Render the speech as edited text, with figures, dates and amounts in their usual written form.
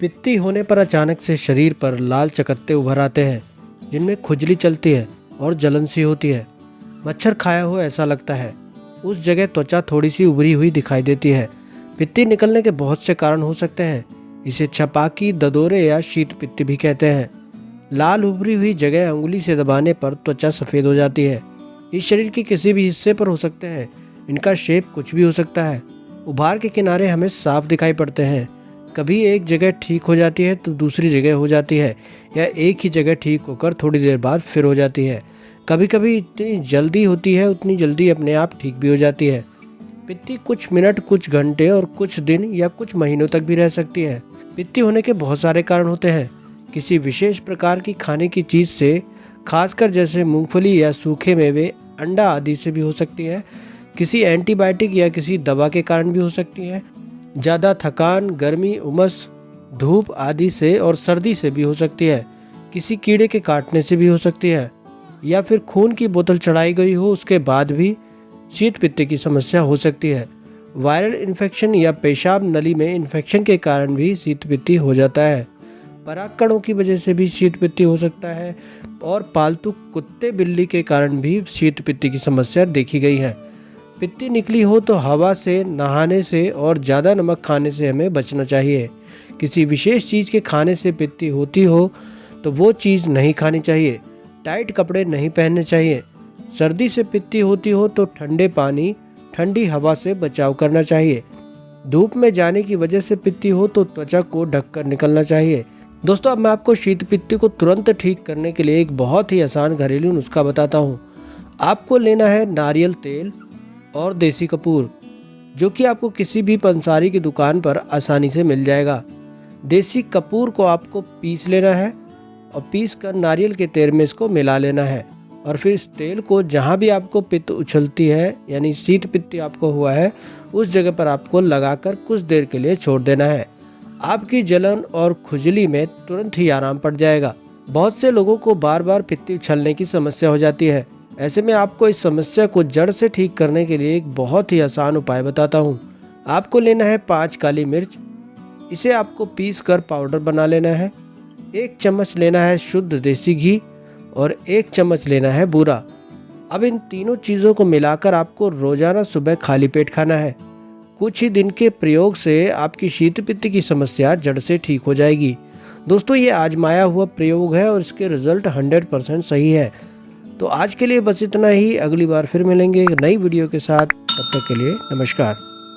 पित्ती होने पर अचानक से शरीर पर लाल चकत्ते उभर आते हैं, जिनमें खुजली चलती है और जलन सी होती है। मच्छर खाया हो ऐसा लगता है। उस जगह त्वचा थोड़ी सी उभरी हुई दिखाई देती है। पित्ती निकलने के बहुत से कारण हो सकते हैं। इसे छपाकी, ददोरे या शीत पित्ती भी कहते हैं। लाल उभरी हुई जगह अंगुली से दबाने पर त्वचा सफ़ेद हो जाती है। इस शरीर के किसी भी हिस्से पर हो सकते हैं। इनका शेप कुछ भी हो सकता है। उभार के किनारे हमें साफ दिखाई पड़ते हैं। कभी एक जगह ठीक हो जाती है तो दूसरी जगह हो जाती है, या एक ही जगह ठीक होकर थोड़ी देर बाद फिर हो जाती है। कभी कभी इतनी जल्दी होती है, उतनी जल्दी अपने आप ठीक भी हो जाती है। पित्ती कुछ मिनट, कुछ घंटे और कुछ दिन या कुछ महीनों तक भी रह सकती है। पित्ती होने के बहुत सारे कारण होते हैं। किसी विशेष प्रकार की खाने की चीज़ से, खासकर जैसे मूंगफली या सूखे मेवे, अंडा आदि से भी हो सकती है। किसी एंटीबायोटिक या किसी दवा के कारण भी हो सकती है। ज़्यादा थकान, गर्मी, उमस, धूप आदि से और सर्दी से भी हो सकती है। किसी कीड़े के काटने से भी हो सकती है, या फिर खून की बोतल चढ़ाई गई हो उसके बाद भी शीत पित्त की समस्या हो सकती है। वायरल इन्फेक्शन या पेशाब नली में इन्फेक्शन के कारण भी शीत पित्ती हो जाता है। परागकणों की वजह से भी शीत पित्ती हो सकता है, और पालतू कुत्ते बिल्ली के कारण भी शीत पित्ती की समस्या देखी गई है। पित्ती निकली हो तो हवा से, नहाने से और ज़्यादा नमक खाने से हमें बचना चाहिए। किसी विशेष चीज़ के खाने से पित्ती होती हो तो वो चीज़ नहीं खानी चाहिए। टाइट कपड़े नहीं पहनने चाहिए। सर्दी से पित्ती होती हो तो ठंडे पानी, ठंडी हवा से बचाव करना चाहिए। धूप में जाने की वजह से पित्ती हो तो त्वचा को ढककर निकलना चाहिए। दोस्तों, अब मैं आपको शीत पित्ती को तुरंत ठीक करने के लिए एक बहुत ही आसान घरेलू नुस्खा बताता हूँ। आपको लेना है नारियल तेल और देसी कपूर, जो कि आपको किसी भी पंसारी की दुकान पर आसानी से मिल जाएगा। देसी कपूर को आपको पीस लेना है और पीस कर नारियल के तेल में इसको मिला लेना है, और फिर इस तेल को जहाँ भी आपको पित्त उछलती है, यानी शीत पित्ती आपको हुआ है, उस जगह पर आपको लगाकर कुछ देर के लिए छोड़ देना है। आपकी जलन और खुजली में तुरंत ही आराम पड़ जाएगा। बहुत से लोगों को बार बार पित्ती उछलने की समस्या हो जाती है। ऐसे में आपको इस समस्या को जड़ से ठीक करने के लिए एक बहुत ही आसान उपाय बताता हूँ। आपको लेना है 5 काली मिर्च। इसे आपको पीस कर पाउडर बना लेना है। 1 चम्मच लेना है शुद्ध देसी घी, और 1 चम्मच लेना है बूरा। अब इन तीनों चीज़ों को मिलाकर आपको रोजाना सुबह खाली पेट खाना है। कुछ ही दिन के प्रयोग से आपकी शीत पित्त की समस्या जड़ से ठीक हो जाएगी। दोस्तों, ये आजमाया हुआ प्रयोग है और इसके रिजल्ट 100% सही है। तो आज के लिए बस इतना ही। अगली बार फिर मिलेंगे एक नई वीडियो के साथ। तब तक के लिए नमस्कार।